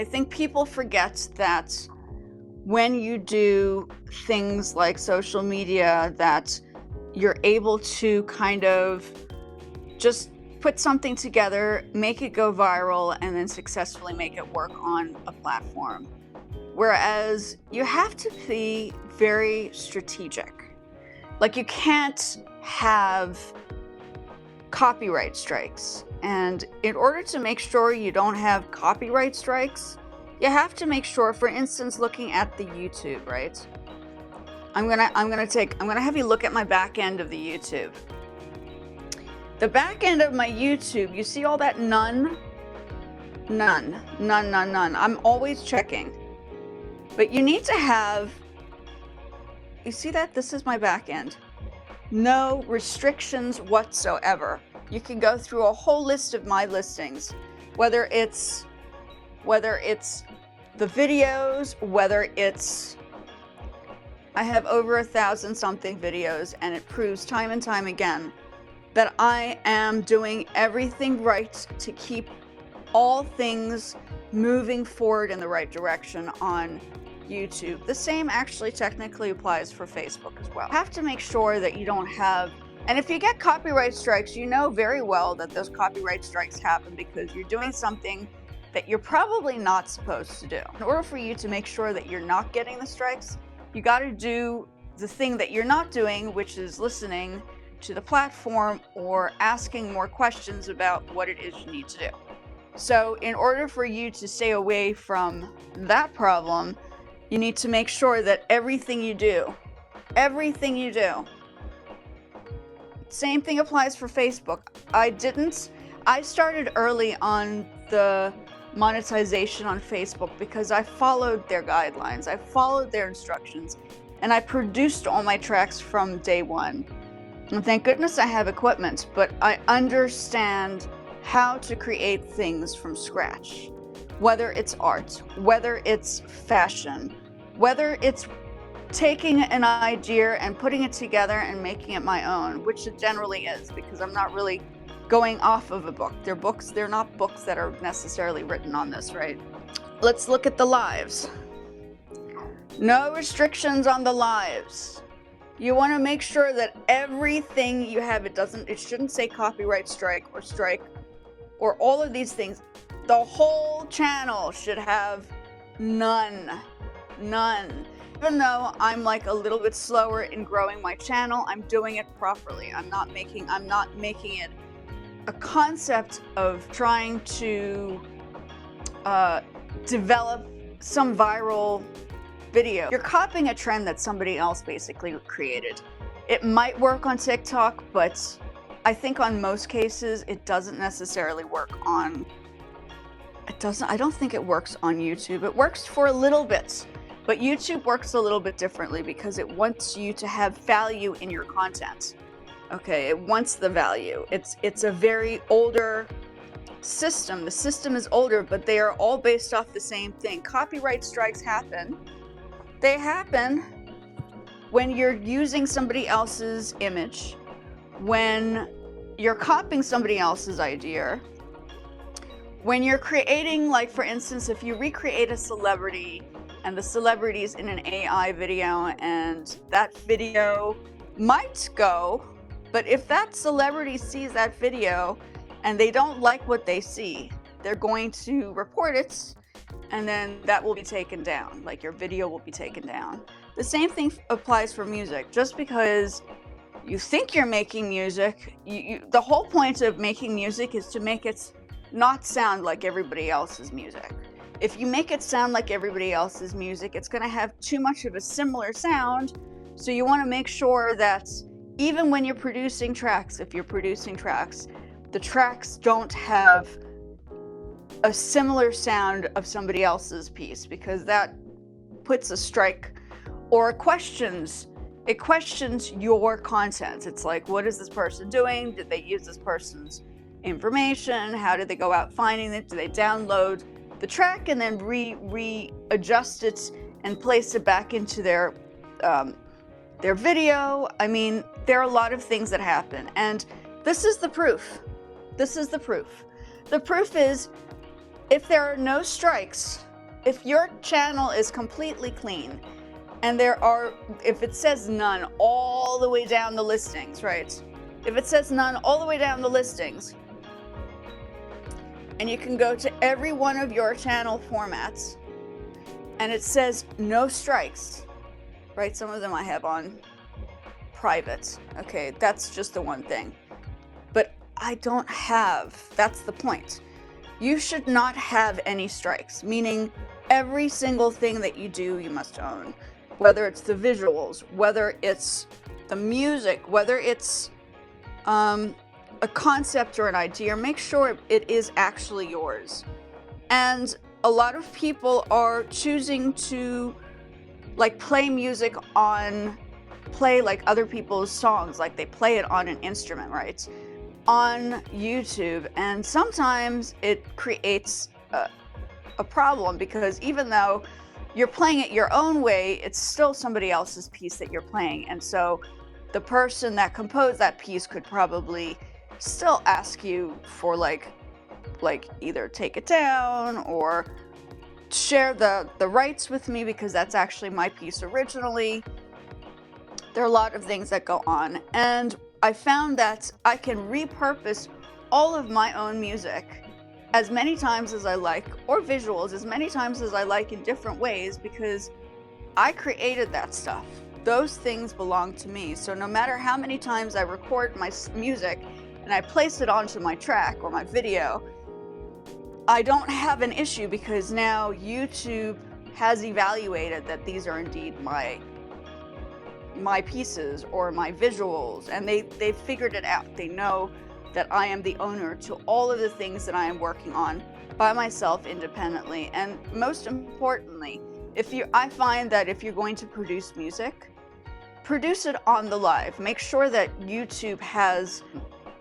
I think people forget that when you do things like social media, that you're able to kind of just put something together, make it go viral, and then successfully make it work on a platform. Whereas you have to be very strategic. Like, you can't have copyright strikes. And in order to make sure you don't have copyright strikes, you have to make sure, for instance, looking at the YouTube, right? I'm gonna have you look at my back end of the YouTube. The back end of my YouTube, you see all that none? None. I'm always checking. But you need to have, you see that? This is my back end. No restrictions whatsoever. You can go through a whole list of my listings, whether it's the videos, whether it's, I have over 1,000 something videos, and it proves time and time again that I am doing everything right to keep all things moving forward in the right direction on YouTube. The same actually technically applies for Facebook as well. You have to make sure that you don't have, and if you get copyright strikes, you know very well that those copyright strikes happen because you're doing something that you're probably not supposed to do. In order for you to make sure that you're not getting the strikes, you got to do the thing that you're not doing, which is listening to the platform or asking more questions about what it is you need to do. So in order for you to stay away from that problem, you need to make sure that everything you do, same thing applies for Facebook. I started early on the monetization on Facebook because I followed their guidelines, I followed their instructions, and I produced all my tracks from day one. And thank goodness I have equipment, but I understand how to create things from scratch. Whether it's art, whether it's fashion, whether it's taking an idea and putting it together and making it my own, which it generally is, because I'm not really going off of a book. They're not books that are necessarily written on this, right? Let's look at the lives. No restrictions on the lives. You want to make sure that everything you have, it shouldn't say copyright strike or all of these things. The whole channel should have none. Even though I'm like a little bit slower in growing my channel, I'm doing it properly. I'm not making it a concept of trying to develop some viral video. You're copying a trend that somebody else basically created. It might work on TikTok, but I think on most cases it doesn't necessarily work on, I don't think it works on YouTube. It works for a little bit, but YouTube works a little bit differently because it wants you to have value in your content. Okay, it wants the value. It's a very older system. The system is older, but they are all based off the same thing. Copyright strikes happen. They happen when you're using somebody else's image, when you're copying somebody else's idea, when you're creating, like for instance, if you recreate a celebrity and the celebrity's in an AI video and that video might go, but if that celebrity sees that video and they don't like what they see, they're going to report it, and then that will be taken down. Like, your video will be taken down. The same thing applies for music. Just because you think you're making music, the whole point of making music is to make it not sound like everybody else's music. If you make it sound like everybody else's music, it's going to have too much of a similar sound. So you want to make sure that even when you're producing tracks, if you're producing tracks, the tracks don't have a similar sound of somebody else's piece, because that puts a strike, or it questions your content. It's like, what is this person doing? Did they use this person's information? How did they go out finding it? Do they download the track and then readjust it and place it back into their video? I mean, there are a lot of things that happen, and this is the proof. This is the proof. The proof is, if there are no strikes, if your channel is completely clean and if it says none all the way down the listings, right? If it says none all the way down the listings, and you can go to every one of your channel formats and it says no strikes, right? Some of them I have on private. Okay, that's just the one thing. But I don't have, that's the point. You should not have any strikes, meaning every single thing that you do, you must own. Whether it's the visuals, whether it's the music, whether it's a concept or an idea, make sure it is actually yours. And a lot of people are choosing to like play music play like other people's songs, like they play it on an instrument, right? On YouTube. And sometimes it creates a problem, because even though you're playing it your own way, it's still somebody else's piece that you're playing. And so the person that composed that piece could probably still ask you for like either take it down or share the rights with me, because that's actually my piece originally. There are a lot of things that go on, and I found that I can repurpose all of my own music as many times as I like, or visuals as many times as I like, in different ways, because I created that stuff. Those things belong to me. So no matter how many times I record my music and I place it onto my track or my video, I don't have an issue, because now YouTube has evaluated that these are indeed my pieces or my visuals, and they've figured it out. They know that I am the owner to all of the things that I am working on by myself independently. And most importantly, I find that if you're going to produce music, produce it on the live. Make sure that YouTube has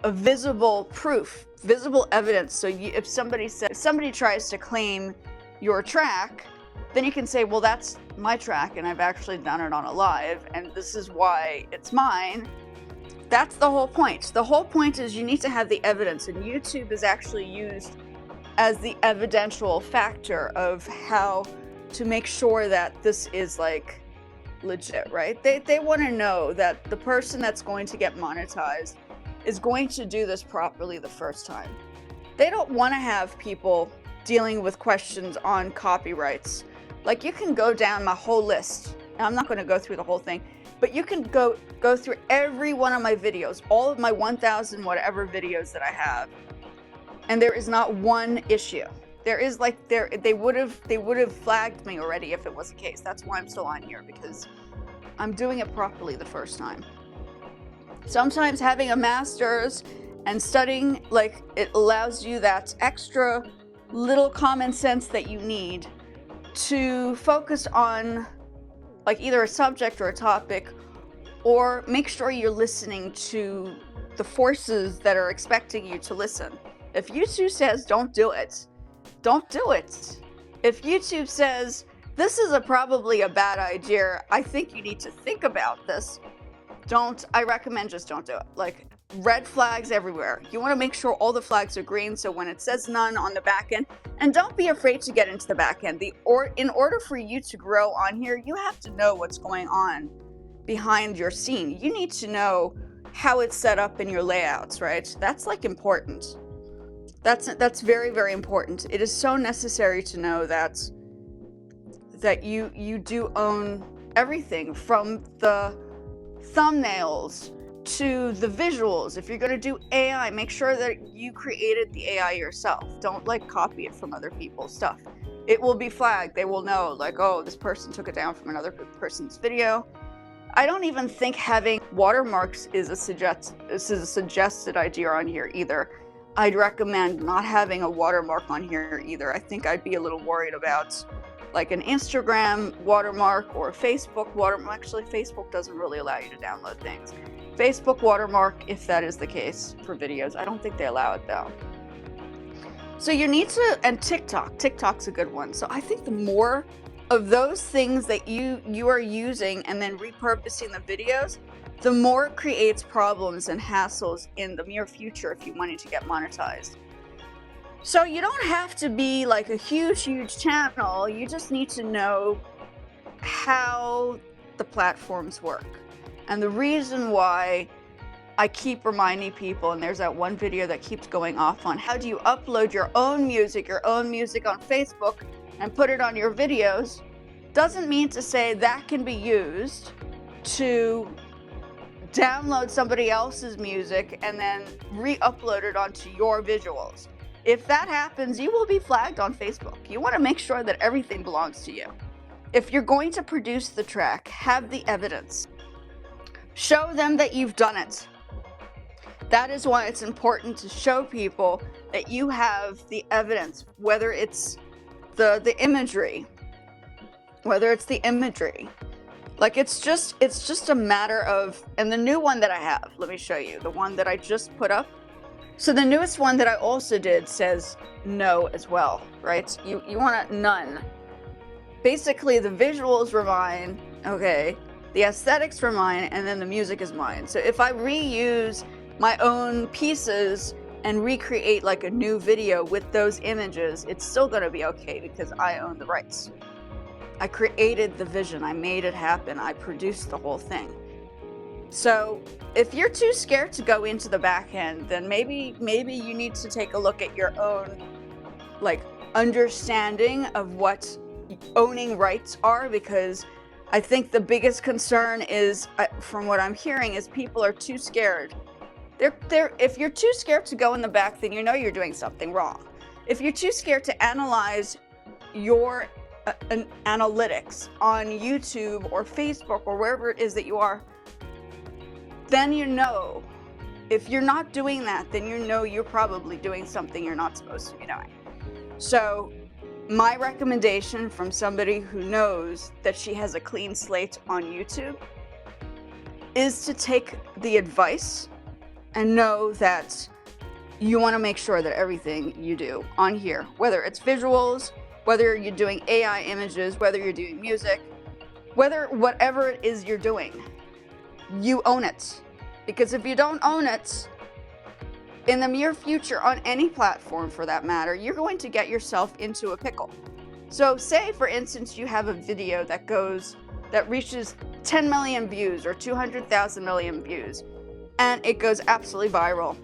a visible proof, visible evidence. So if somebody tries to claim your track, then you can say, well, that's my track and I've actually done it on a live, and this is why it's mine. That's the whole point. The whole point is you need to have the evidence, and YouTube is actually used as the evidential factor of how to make sure that this is like legit, right? They want to know that the person that's going to get monetized is going to do this properly the first time. They don't want to have people dealing with questions on copyrights. Like, you can go down my whole list, and I'm not going to go through the whole thing, but you can go through every one of my videos, all of my 1,000 whatever videos that I have, and there is not one issue. There is they would have flagged me already if it was the case. That's why I'm still on here, because I'm doing it properly the first time. Sometimes having a master's and studying, like, it allows you that extra little common sense that you need to focus on like either a subject or a topic, or make sure you're listening to the forces that are expecting you to listen. If YouTube says don't do it, don't do it. If YouTube says this is probably a bad idea, I think you need to think about this, I recommend just don't do it. Like, red flags everywhere. You want to make sure all the flags are green, so when it says none on the back end, and don't be afraid to get into the back end. In order for you to grow on here, you have to know what's going on behind your scene. You need to know how it's set up in your layouts, right? That's like important. That's very, very important. It is so necessary to know that you do own everything, from the thumbnails to the visuals. If you're going to do AI, make sure that you created the AI yourself. Don't like copy it from other people's stuff. It will be flagged. They will know, like, oh, this person took it down from another person's video. I don't even think having watermarks is a suggested idea on here either. I'd recommend not having a watermark on here either. I think I'd be a little worried about like an Instagram watermark or a Facebook watermark. Actually, Facebook doesn't really allow you to download things. Facebook watermark, if that is the case for videos. I don't think they allow it though. So you need to, and TikTok's a good one. So I think the more of those things that you are using and then repurposing the videos, the more it creates problems and hassles in the near future if you wanted to get monetized. So you don't have to be like a huge channel. You just need to know how the platforms work. And the reason why I keep reminding people, and there's that one video that keeps going off on how do you upload your own music on Facebook and put it on your videos, doesn't mean to say that can be used to download somebody else's music and then re-upload it onto your visuals. If that happens, you will be flagged on Facebook. You want to make sure that everything belongs to you. If you're going to produce the track, have the evidence. Show them that you've done it. That is why it's important to show people that you have the evidence, whether it's the imagery, Like it's just a matter of, and the new one that I have, let me show you, the one that I just put up. So the newest one that I also did says no as well, right? You want a none. Basically the visuals were mine, okay, the aesthetics were mine, and then the music is mine. So if I reuse my own pieces and recreate like a new video with those images, it's still gonna be okay because I own the rights. I created the vision, I made it happen, I produced the whole thing. So if you're too scared to go into the back end, then maybe you need to take a look at your own like understanding of what owning rights are, because I think the biggest concern is, from what I'm hearing, is people are too scared. If you're too scared to go in the back, then you know you're doing something wrong. If you're too scared to analyze your analytics on YouTube or Facebook or wherever it is that you are, then you know. If you're not doing that, then you know you're probably doing something you're not supposed to be doing. So my recommendation from somebody who knows that she has a clean slate on YouTube is to take the advice and know that you want to make sure that everything you do on here, whether it's visuals, whether you're doing AI images, whether you're doing music, whatever it is you're doing, you own it. Because if you don't own it, in the near future, on any platform for that matter, you're going to get yourself into a pickle. So say, for instance, you have a video that reaches 10 million views or 200,000 million views, and it goes absolutely viral.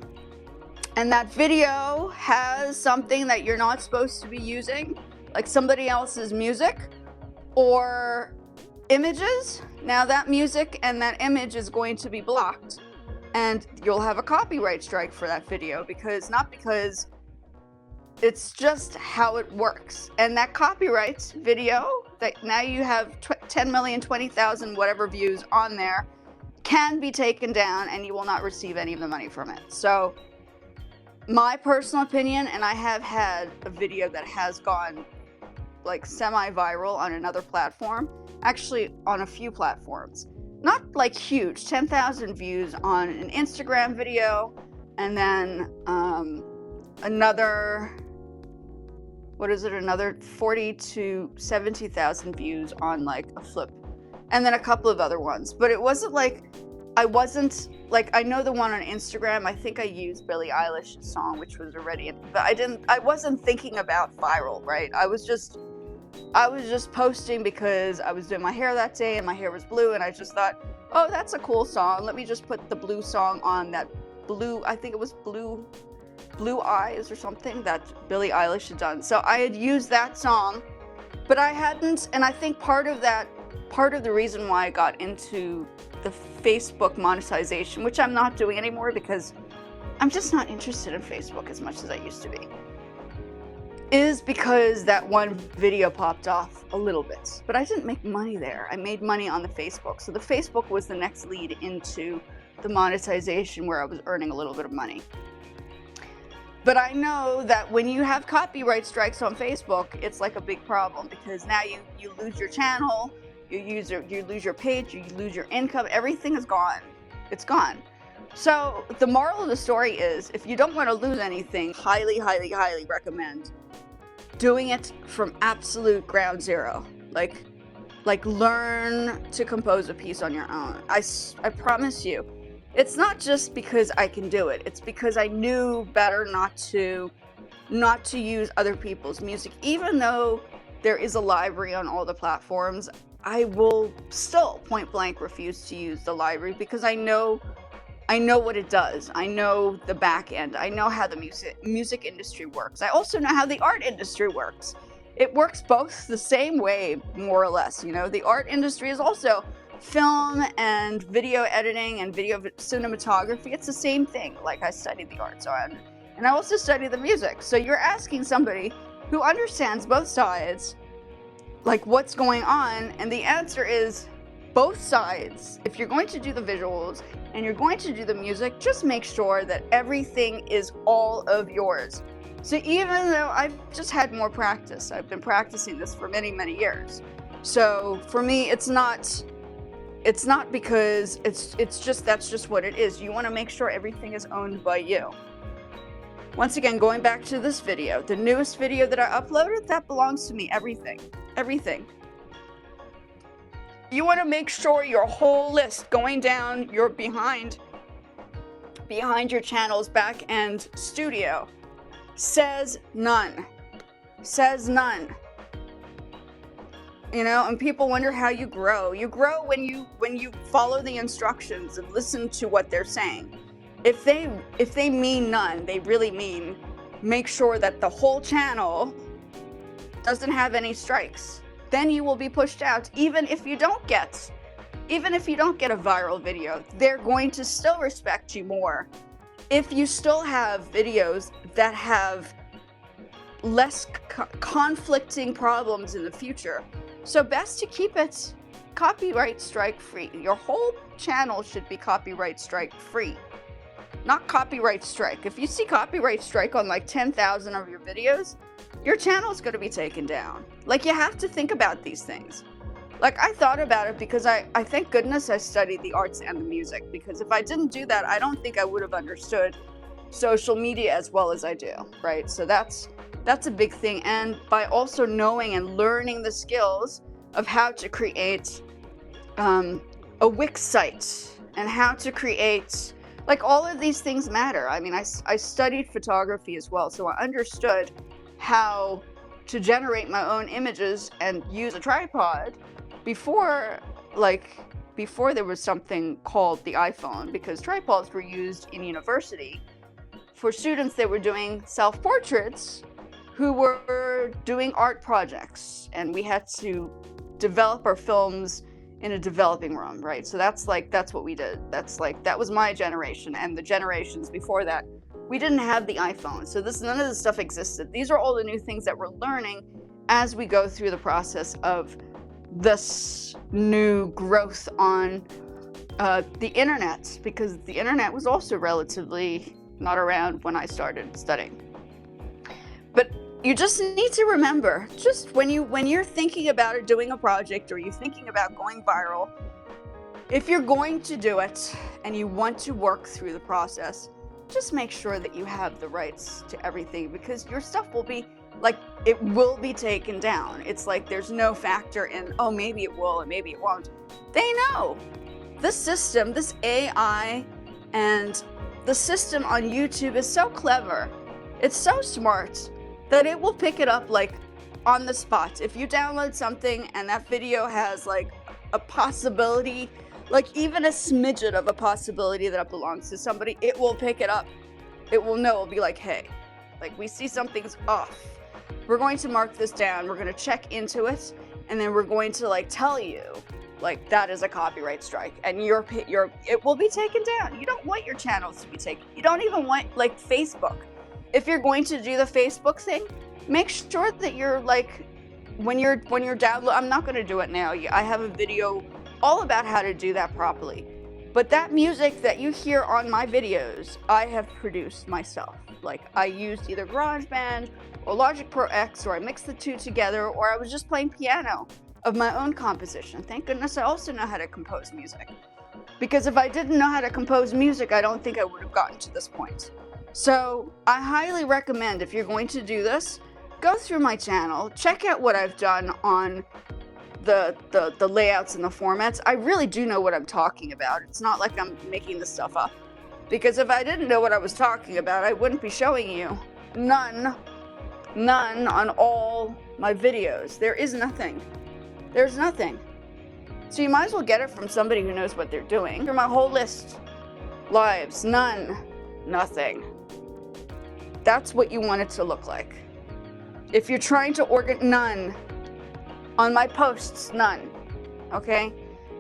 And that video has something that you're not supposed to be using, like somebody else's music or images. Now that music and that image is going to be blocked, and you'll have a copyright strike for that video, because it's just how it works. And that copyright video that now you have 10 million, 20,000, whatever views on there, can be taken down and you will not receive any of the money from it. So my personal opinion, and I have had a video that has gone like semi-viral on another platform, actually on a few platforms, not like huge, 10,000 views on an Instagram video, and then another 40 to 70,000 views on like a flip, and then a couple of other ones. But it wasn't like, I know the one on Instagram, I think I used Billie Eilish's song, which was already, but I wasn't thinking about viral, right? I was just posting because I was doing my hair that day and my hair was blue, and I just thought, oh, that's a cool song. Let me just put the blue song on that blue, I think it was Blue Eyes or something that Billie Eilish had done. So I had used that song, but I hadn't, and I think part of the reason why I got into the Facebook monetization, which I'm not doing anymore because I'm just not interested in Facebook as much as I used to be, is because that one video popped off a little bit. But I didn't make money there. I made money on the Facebook. So the Facebook was the next lead into the monetization, where I was earning a little bit of money. But I know that when you have copyright strikes on Facebook, it's like a big problem, because now you lose your channel, you lose your page, you lose your income, everything is gone. It's gone. So the moral of the story is, if you don't want to lose anything, highly recommend doing it from absolute ground zero. Like learn to compose a piece on your own. I promise you, it's not just because I can do it. It's because I knew better not to not to use other people's music. Even though there is a library on all the platforms, I will still point blank refuse to use the library because I know what it does. I know the back end. I know how the music industry works. I also know how the art industry works. It works both the same way, more or less. You know, the art industry is also film and video editing and video cinematography. It's the same thing. Like, I studied the art, and I also study the music. So you're asking somebody who understands both sides, like, what's going on, and the answer is both sides. If you're going to do the visuals and you're going to do the music, just make sure that everything is all of yours. So even though I've just had more practice, I've been practicing this for many, many years. So for me, it's not because it's just, that's just what it is. You want to make sure everything is owned by you. Once again, going back to this video, the newest video that I uploaded, that belongs to me, everything. You want to make sure your whole list going down your behind your channel's back-end studio says none. You know, and people wonder how you grow. You grow when you follow the instructions and listen to what they're saying. If they mean none, they really mean make sure that the whole channel doesn't have any strikes. Then you will be pushed out. Even if you don't get a viral video, they're going to still respect you more if you still have videos that have less conflicting problems in the future. So best to keep it copyright strike free. Your whole channel should be copyright strike free, not copyright strike. If you see copyright strike on like 10,000 of your videos, your channel is going to be taken down. Like, you have to think about these things. Like, I thought about it because I thank goodness I studied the arts and the music, because if I didn't do that, I don't think I would have understood social media as well as I do, right? So that's a big thing. And by also knowing and learning the skills of how to create a Wix site and how to create, like, all of these things matter. I mean, I studied photography as well, so I understood how to generate my own images and use a tripod before there was something called the iPhone, because tripods were used in university for students that were doing self-portraits who were doing art projects, and we had to develop our films in a developing room, right? So that's what we did. That was my generation, and the generations before that, we didn't have the iPhone. So none of this stuff existed. These are all the new things that we're learning as we go through the process of this new growth on the internet, because the internet was also relatively not around when I started studying. But you just need to remember, just when you're thinking about doing a project, or you're thinking about going viral, if you're going to do it and you want to work through the process, just make sure that you have the rights to everything, because your stuff will be, like, it will be taken down. It's like there's no factor in, oh, maybe it will and maybe it won't. They know. This system, this AI, and the system on YouTube is so clever. It's so smart that it will pick it up, like, on the spot. If you download something and that video has, like, a possibility, like even a smidget of a possibility that it belongs to somebody, it will pick it up. It will know. It'll be like, hey, like, we see something's off. We're going to mark this down. We're going to check into it, and then we're going to, like, tell you, like, that is a copyright strike, and it will be taken down. You don't want your channels to be taken. You don't even want, like, Facebook. If you're going to do the Facebook thing, make sure that you're, like, when you're I'm not going to do it now. I have a video all about how to do that properly. But that music that you hear on my videos, I have produced myself. Like, I used either GarageBand or Logic Pro X, or I mixed the two together, or I was just playing piano of my own composition. Thank goodness I also know how to compose music. Because if I didn't know how to compose music, I don't think I would have gotten to this point. So I highly recommend, if you're going to do this, go through my channel, check out what I've done on the layouts and the formats. I really do know what I'm talking about. It's not like I'm making this stuff up. Because if I didn't know what I was talking about, I wouldn't be showing you none none on all my videos. There is nothing. There's nothing. So you might as well get it from somebody who knows what they're doing. Through my whole list, lives, none, nothing. That's what you want it to look like. If you're trying to none. On my posts, none. Okay?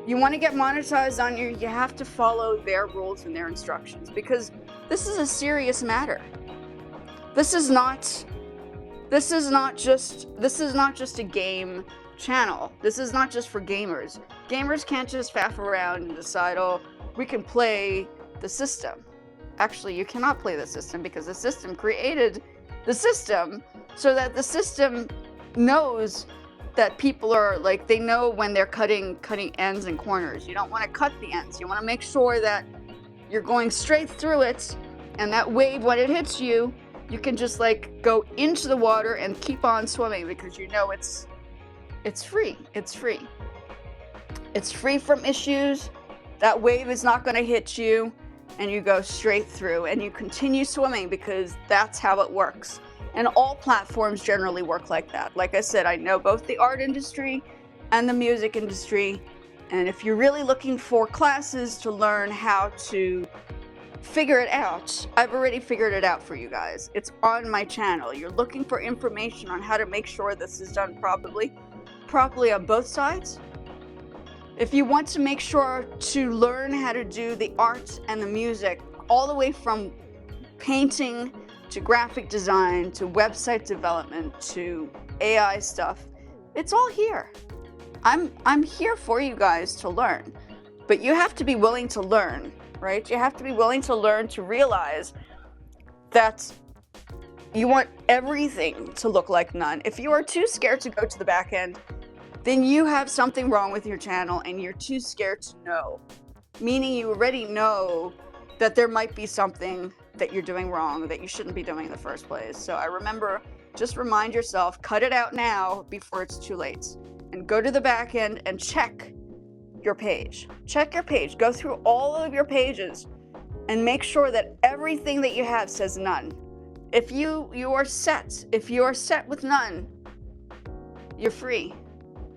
You want to get monetized on you have to follow their rules and their instructions, because this is a serious matter. This is not just a game channel. This is not just for gamers. Gamers can't just faff around and decide, oh, we can play the system. Actually, you cannot play the system, because the system created the system so that the system knows that people are like, they know when they're cutting ends and corners. You don't want to cut the ends. You want to make sure that you're going straight through it, and that wave, when it hits you, you can just like go into the water and keep on swimming, because you know it's free. It's free. It's free from issues. That wave is not going to hit you, and you go straight through and you continue swimming, because that's how it works. And all platforms generally work like that. Like I said, I know both the art industry and the music industry. And if you're really looking for classes to learn how to figure it out, I've already figured it out for you guys. It's on my channel. You're looking for information on how to make sure this is done properly on both sides. If you want to make sure to learn how to do the art and the music, all the way from painting to graphic design, to website development, to AI stuff, it's all here. I'm here for you guys to learn, but you have to be willing to learn, right? You have to be willing to learn, to realize that you want everything to look like none. If you are too scared to go to the back end, then you have something wrong with your channel and you're too scared to know. Meaning you already know that there might be something that you're doing wrong, that you shouldn't be doing in the first place. So I remember, just remind yourself, cut it out now before it's too late. And go to the back end and check your page. Check your page. Go through all of your pages and make sure that everything that you have says none. If you are set with none, you're free.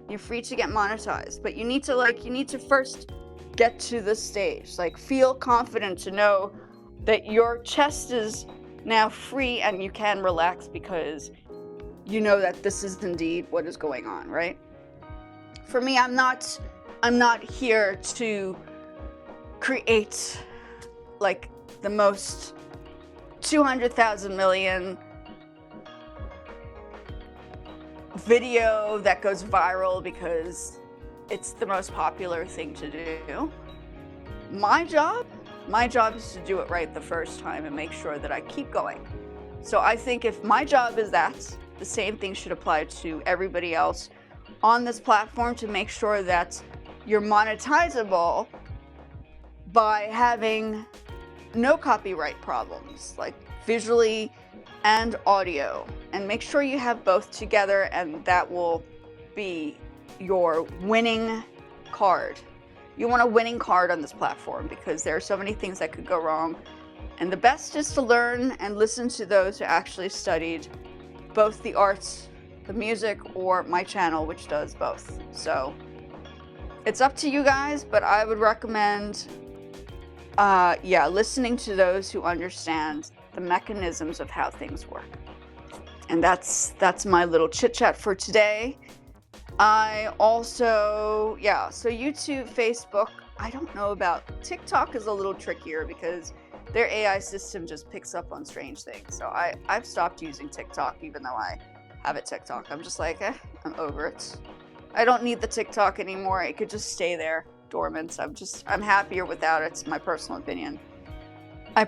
You're free to get monetized. But you need to first get to this stage. Like, feel confident to know that your chest is now free and you can relax, because you know that this is indeed what is going on, right? For me, I'm not here to create like the most 200,000 million video that goes viral because it's the most popular thing to do. My job is to do it right the first time and make sure that I keep going. So I think if my job is that, the same thing should apply to everybody else on this platform, to make sure that you're monetizable by having no copyright problems, like visually and audio, and make sure you have both together, and that will be your winning card. You want a winning card on this platform, because there are so many things that could go wrong, and the best is to learn and listen to those who actually studied both the arts, the music, or my channel, which does both. So it's up to you guys, but I would recommend listening to those who understand the mechanisms of how things work. And that's my little chit chat for today. I also, so YouTube, Facebook, I don't know about TikTok is a little trickier because their AI system just picks up on strange things. So I've stopped using TikTok, even though I have a TikTok. I'm just like, I'm over it. I don't need the TikTok anymore. It could just stay there dormant. I'm happier without it. It's my personal opinion. I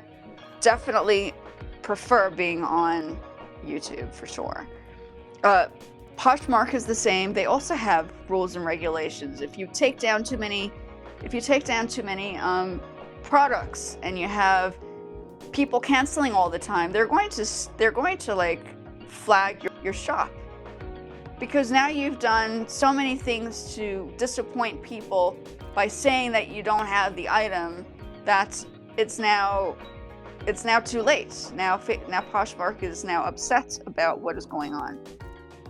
definitely prefer being on YouTube for sure. Poshmark is the same. They also have rules and regulations. If you take down too many products and you have people canceling all the time, they're going to like flag your shop, because now you've done so many things to disappoint people by saying that you don't have the item, that it's now it's now too late. Now Poshmark is now upset about what is going on.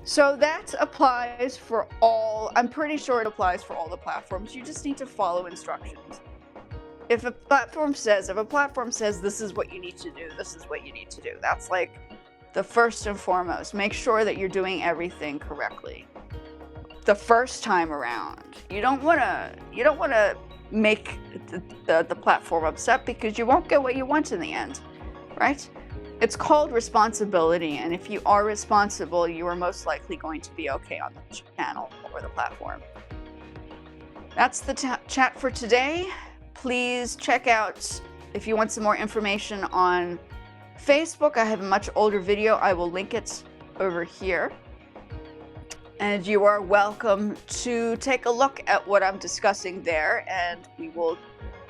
So that applies for all, I'm pretty sure it applies for all the platforms. You just need to follow instructions. If a platform says this is what you need to do, this is what you need to do. That's like the first and foremost. Make sure that you're doing everything correctly the first time around. You don't want to make the platform upset, because you won't get what you want in the end, right? It's called responsibility, and if you are responsible, you are most likely going to be okay on the channel or the platform. That's the chat for today. Please check out, if you want some more information on Facebook, I have a much older video. I will link it over here. And you are welcome to take a look at what I'm discussing there, and we will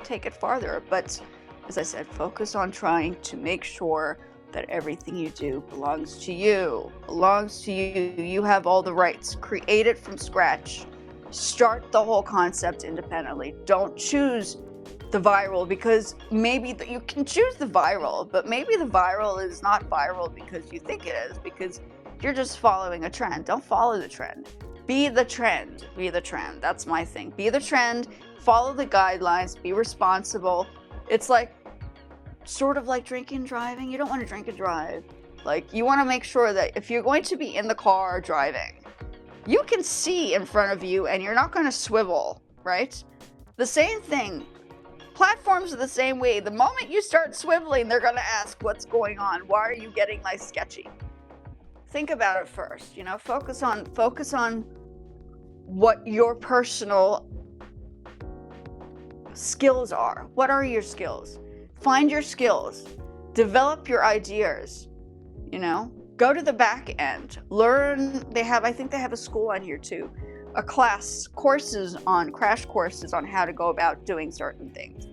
take it farther. But as I said, focus on trying to make sure that everything you do belongs to you. You have all the rights. Create it from scratch. Start the whole concept independently. Don't choose the viral, because maybe you can choose the viral, but maybe the viral is not viral because you think it is, because you're just following a trend. Don't follow the trend. Be the trend. Be the trend. That's my thing. Be the trend. Follow the guidelines. Be responsible. It's like sort of like drinking and driving. You don't want to drink and drive. Like, you want to make sure that if you're going to be in the car driving, you can see in front of you and you're not going to swivel, right? The same thing. Platforms are the same way. The moment you start swiveling, they're going to ask, what's going on? Why are you getting like sketchy? Think about it first, you know, focus on what your personal skills are. What are your skills? Find your skills, develop your ideas, you know, go to the back end, learn. I think they have a school on here too, a class, crash courses on how to go about doing certain things.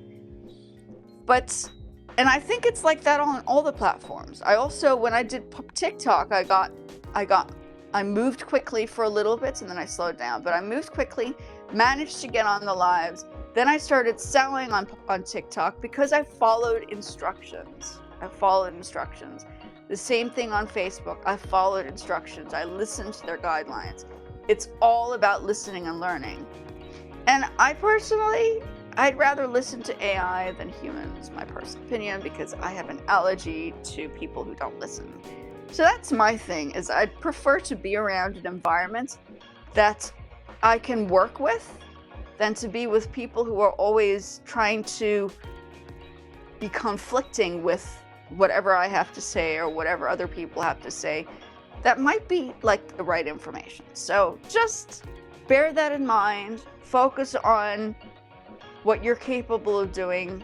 And I think it's like that on all the platforms. I also, when I did TikTok, I moved quickly for a little bit and then I slowed down, but I moved quickly, managed to get on the lives. Then I started selling on TikTok because I followed instructions. The same thing on Facebook. I followed instructions. I listened to their guidelines. It's all about listening and learning. And I personally, I'd rather listen to AI than humans, my personal opinion, because I have an allergy to people who don't listen. So that's my thing, is I'd prefer to be around an environment that I can work with than to be with people who are always trying to be conflicting with whatever I have to say or whatever other people have to say. That might be like the right information. So just bear that in mind. Focus on what you're capable of doing.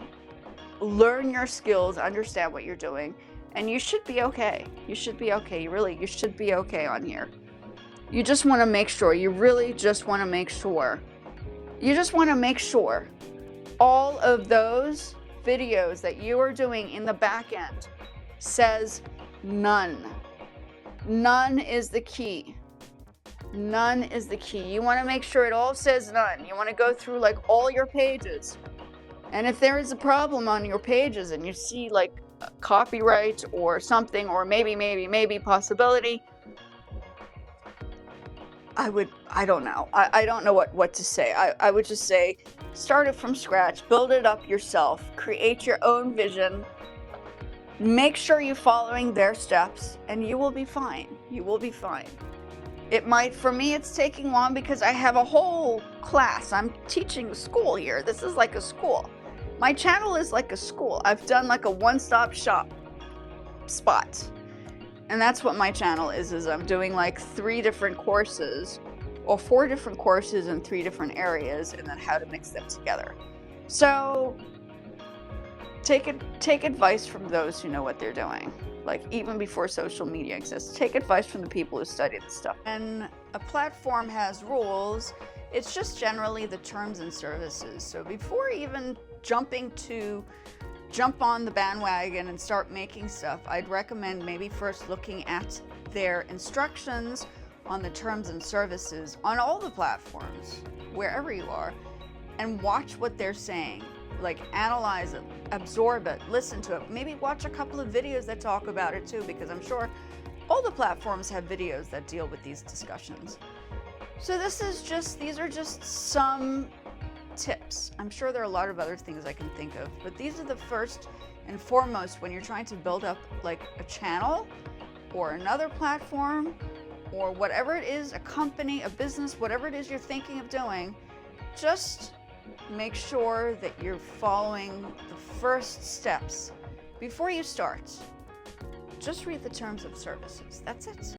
Learn your skills, understand what you're doing, and you should be okay. You should be okay. You should be okay on here. You just want to make sure. You really just want to make sure. You just want to make sure all of those videos that you are doing in the back end says none. None is the key. None is the key. You want to make sure it all says none. You want to go through like all your pages. And if there is a problem on your pages and you see like copyright or something, or maybe possibility, I don't know. I don't know what to say. I would just say, start it from scratch, build it up yourself, create your own vision, make sure you're following their steps, and you will be fine. You will be fine. It might, for me, it's taking long because I have a whole class. I'm teaching school here. This is like a school. My channel is like a school. I've done like a one-stop shop spot. And that's what my channel is I'm doing like 3 different courses or 4 different courses in 3 different areas, and then how to mix them together. So take advice from those who know what they're doing. Like, even before social media exists, take advice from the people who study this stuff. When a platform has rules, it's just generally the terms and services. So before even jump on the bandwagon and start making stuff, I'd recommend maybe first looking at their instructions on the terms and services on all the platforms, wherever you are, and watch what they're saying. Like, analyze it, absorb it, listen to it. Maybe watch a couple of videos that talk about it too, because I'm sure all the platforms have videos that deal with these discussions. So these are just some tips. I'm sure there are a lot of other things I can think of, but these are the first and foremost when you're trying to build up like a channel or another platform or whatever it is, a company, a business, whatever it is you're thinking of doing. Just make sure that you're following the first steps before you start. Just read the terms of services. That's it.